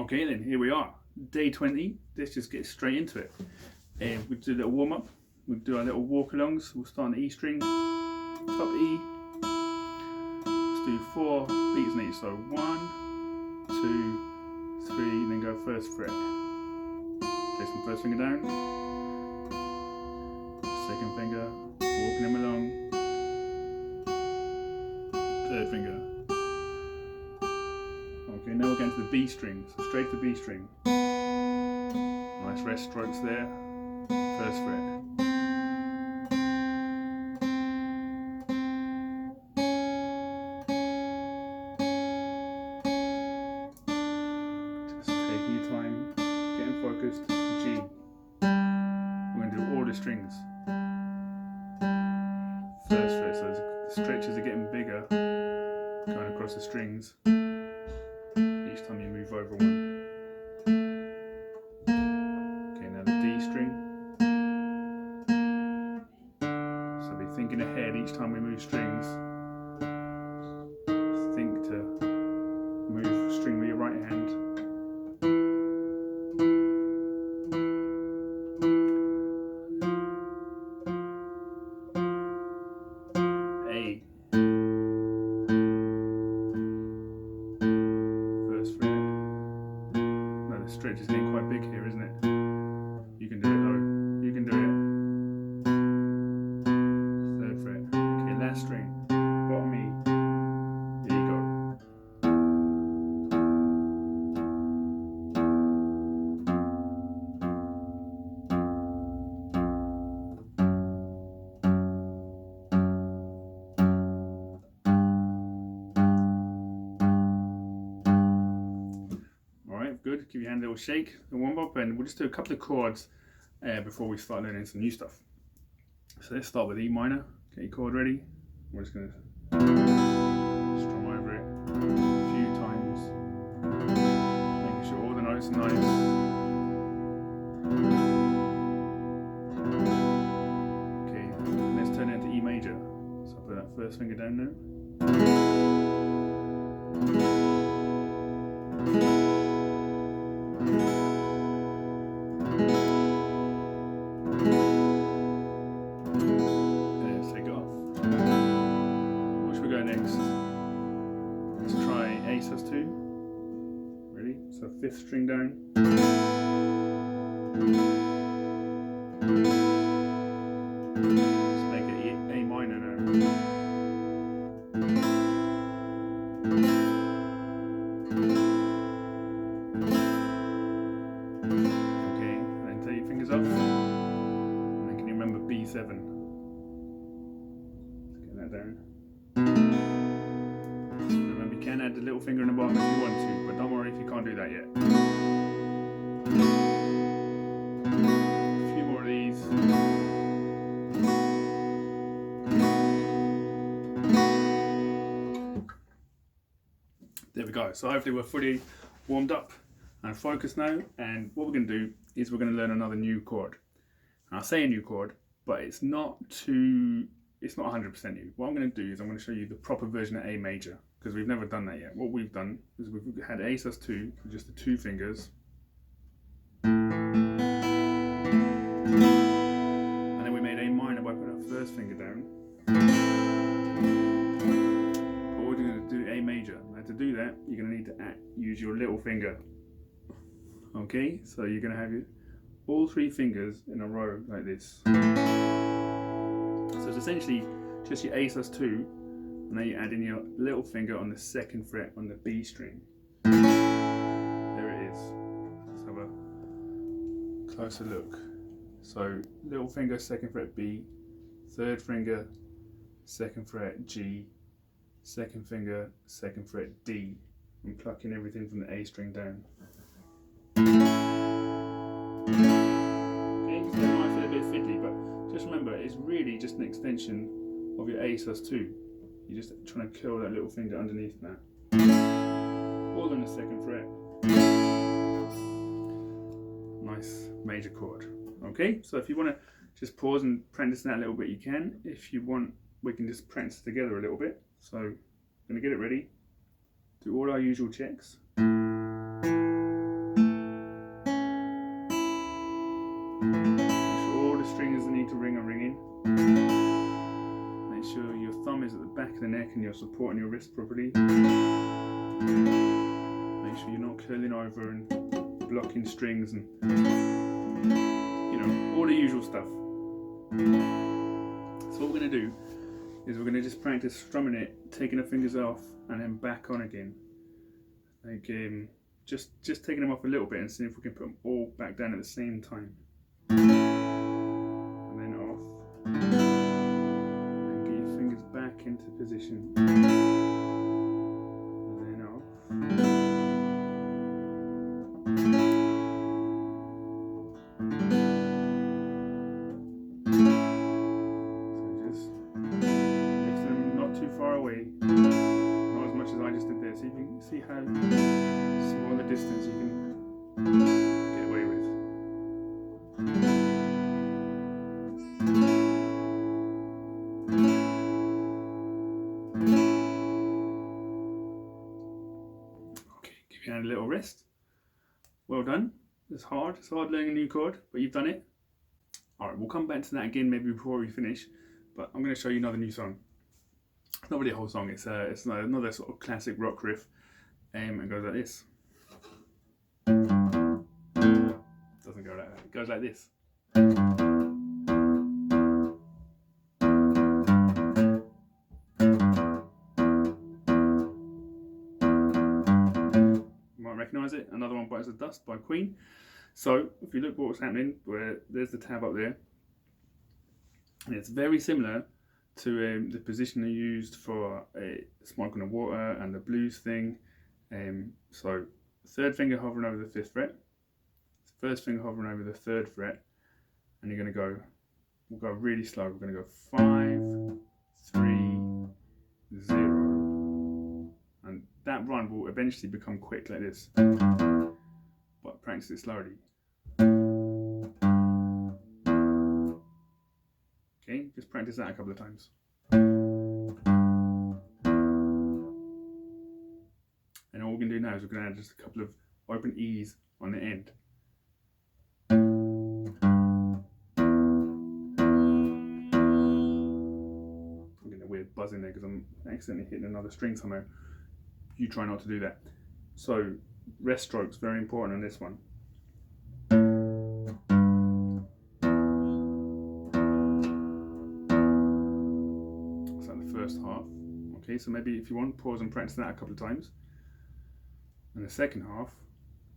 Okay then, here we are. Day 20. Let's just get straight into it. We'll do a little warm up. We'll do our little walk alongs. We'll start on the E string, top E. Let's do 4 beats in each. So 1, 2, 3, then go first fret. Place the first finger down. Second finger, walking them along. Third finger. Okay, now we're going to the B string, so straight to the B string. Nice rest strokes there. First fret. Just taking your time, getting focused. G. We're going to do all the strings. First fret, so the stretches are getting bigger, going across the strings. Each time you move over one. Okay, now the D string. So be thinking ahead each time we move strings. Think to move string with your right hand. A. Stretch is getting quite big here, isn't it? You can do it though. You can do it. Third fret. Okay, last string. Bottom E. There you go. Alright, good. Give your hand a little shake, the warm up, and we'll just do a couple of chords before we start learning some new stuff. So let's start with E minor. Get your chord ready. We're just going to strum over it a few times, making sure all the notes are nice. Okay, let's turn it into E major. So I'll put that first finger down now. sus2. Ready? So 5th string down. Let's make it A minor now. Okay, and then take your fingers off. And then can you remember B7? Let's get that down. Remember, you can add the little finger in the bottom if you want to, but don't worry if you can't do that yet. A few more of these. There we go. So hopefully we're fully warmed up and focused now. And what we're going to do is we're going to learn another new chord. And I say a new chord, but it's not 100% new. What I'm going to do is I'm going to show you the proper version of A major, because we've never done that yet. What we've done is we've had A sus2 with just the 2 fingers, and then we made A minor by putting our first finger down. But we're going to do A major. Now to do that, you're going to need to use your little finger. Okay, so you're going to have all 3 fingers in a row like this. So it's essentially just your A sus2, and then you add in your little finger on the 2nd fret on the B string. There it is. Let's have a closer look. So little finger, 2nd fret B, 3rd finger, 2nd fret G, 2nd finger, 2nd fret D, and plucking everything from the A string down. Okay, so that might feel a bit fiddly, but just remember, it's really just an extension of your A sus2. You're just trying to curl that little finger underneath that. All on the 2nd fret. Nice major chord. Okay, so if you want to just pause and practice that a little bit, you can. If you want, we can just practice together a little bit. So I'm going to get it ready. Do all our usual checks. of the neck and you're supporting your wrist properly. Make sure you're not curling over and blocking strings and, you know, all the usual stuff. So what we're going to do is we're going to just practice strumming it, taking the fingers off and then back on again. Like just taking them off a little bit and seeing if we can put them all back down at the same time. And then off. And get your fingers back into position. And then off. So you can see how small the distance you can get away with. Okay, give your hand a little rest. Well done. It's hard learning a new chord, but you've done it. Alright, we'll come back to that again maybe before we finish, but I'm going to show you another new song. It's not really a whole song, it's another sort of classic rock riff, and it goes like this. Doesn't go like that, it goes like this. You might recognise it, Another One Bites the Dust by Queen. So, if you look what's happening, there's the tab up there, and it's very similar to the position I used for Smoke on the Water and the blues thing. So third finger hovering over the 5th fret, first finger hovering over the 3rd fret, and you're going to go, we'll go really slow, we're going to go 5, 3, 0, and that run will eventually become quick like this, but practice it slowly. Okay, just practice that a couple of times. And all we're going to do now is we're going to add just a couple of open E's on the end. I'm getting a weird buzz in there because I'm accidentally hitting another string somewhere. You try not to do that. So rest strokes, very important on this one. First half. Okay, so maybe if you want, pause and practice that a couple of times. And the second half,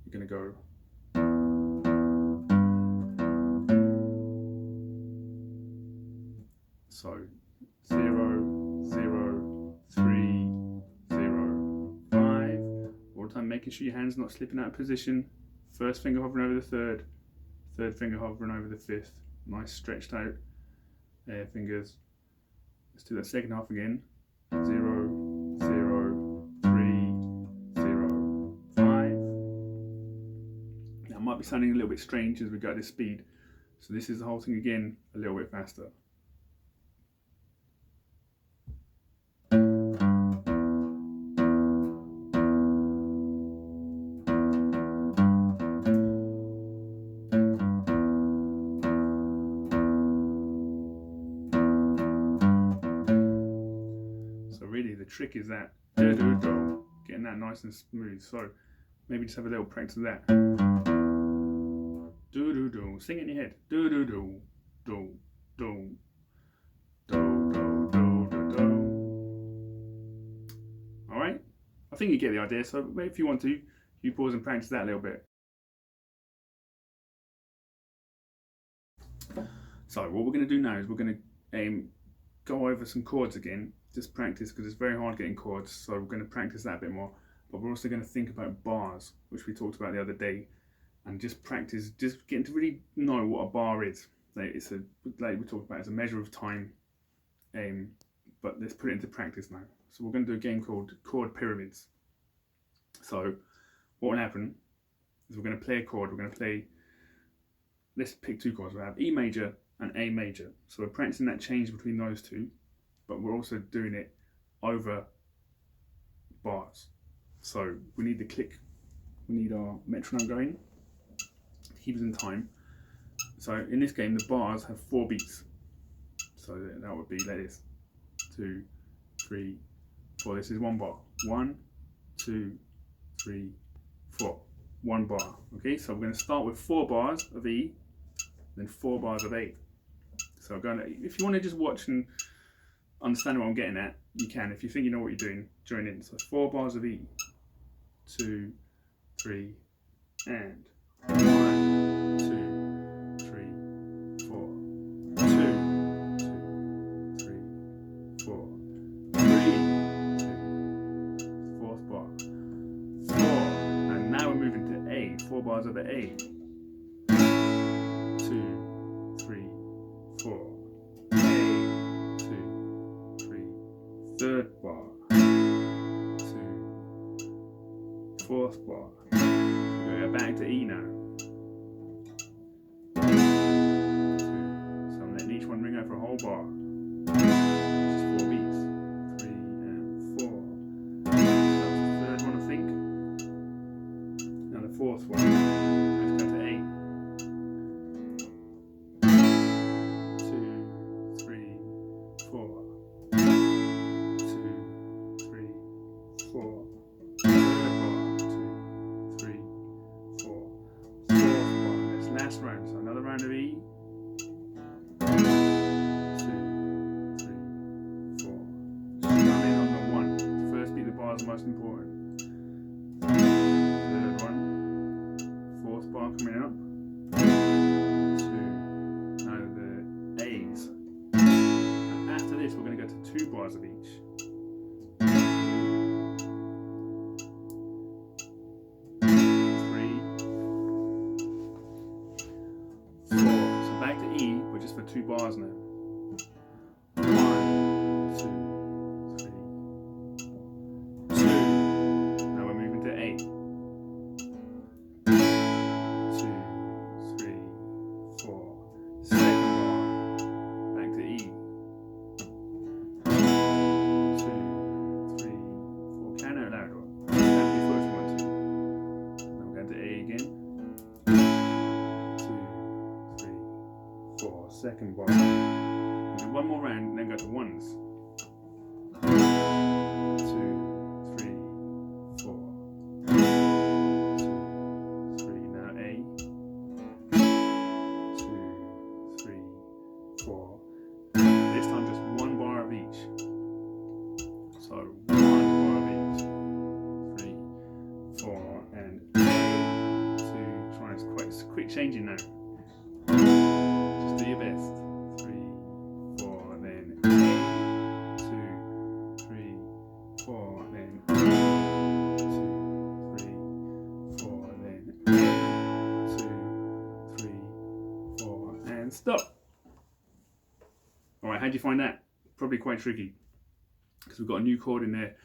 you're going to go. So 0, 0, 3, 0, 5. All the time making sure your hand's not slipping out of position. First finger hovering over the 3rd, third finger hovering over the 5th. Nice stretched out fingers. Let's do that second half again. 0, 0, 3, 0, 5. Now it might be sounding a little bit strange as we go at this speed. So this is the whole thing again, a little bit faster. The trick is that do-do-do, getting that nice and smooth. So maybe just have a little practice of that. Do-do-do, sing it in your head. Do-do-do, do, do, do, do, do, do, do. Alright? I think you get the idea, so if you want to, you pause and practice that a little bit. So what we're going to do now is we're going to go over some chords again. Just practice, because it's very hard getting chords, so we're going to practice that a bit more. But we're also going to think about bars, which we talked about the other day, and just practice, just getting to really know what a bar is. Like we talked about, it's a measure of time. But let's put it into practice now. So we're going to do a game called Chord Pyramids. So what will happen is we're going to play a chord. We're going to play. Let's pick 2 chords. We'll have E major and A major. So we're practicing that change between those 2. But we're also doing it over bars. So we need the click, we need our metronome going to keep us in time. So in this game, the bars have 4 beats. So that would be like this: 2, 3, 4. This is 1 bar. 1, 2, 3, 4. 1 bar. Okay, so we're going to start with 4 bars of E, then 4 bars of A. So I'm going to, if you want to just watch and understand what I'm getting at, you can. If you think you know what you're doing, join in. So 4 bars of E. 2, 3, and 1, 2, 3, 4. 2, 2, 3, 4. 3, 2, 4th bar. 4. And now we're moving to A. 4 bars of the A. 2, 3, 4. A, 2, 3. 3rd bar. 2, 4th bar. We're going to go back to E now. 2. So I'm letting each one ring out for a whole bar. Just 4 beats. 3 and 4. That was the 3rd one, I think. Now the 4th one. Let's go to A. 2, 3, 4. 2, 3, 4. 3rd bar. 2, 3, 4. 4th bar. That's last round. So another round of E. 2, 3, 4. Just come in on the 1. First beat of the bar is the most important. 3rd one. 4th bar coming up. 2. Now the A's. And after this, we're going to go to 2 bars of each. 3. 4. So back to E, but just for 2 bars now. 1, 2, 3. 2. Now we're moving to A. 2, 3, 4. 2nd bar. Back to E. 2, 3, 4. Count out loud. That'd be the first one, 2. Now we're going to A again. 2, 3, 4. 2nd bar. We'll do one more round and then go to 1s. 2, 3, 4. 2, 3. Now A. 2, 3, 4. This time just 1 bar of each. So 1 bar of each. 3, 4, and 2. Try and quick changing now. Just do your best. 3, 4, and then 2, 3, 4, and then 2, 3, 4, and then 2, 3, 4, and stop. Alright, how do you find that? Probably quite tricky because we've got a new chord in there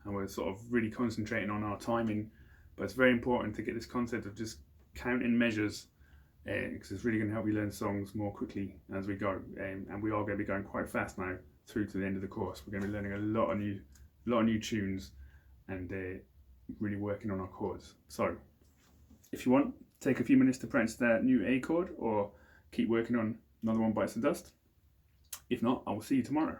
and we're sort of really concentrating on our timing, but it's very important to get this concept of just counting measures because it's really going to help you learn songs more quickly as we go, and we are going to be going quite fast now through to the end of the course. We're going to be learning a lot of new tunes and really working on our chords. So if you want, take a few minutes to practice that new A chord or keep working on another one bites the dust. If not, I will see you tomorrow.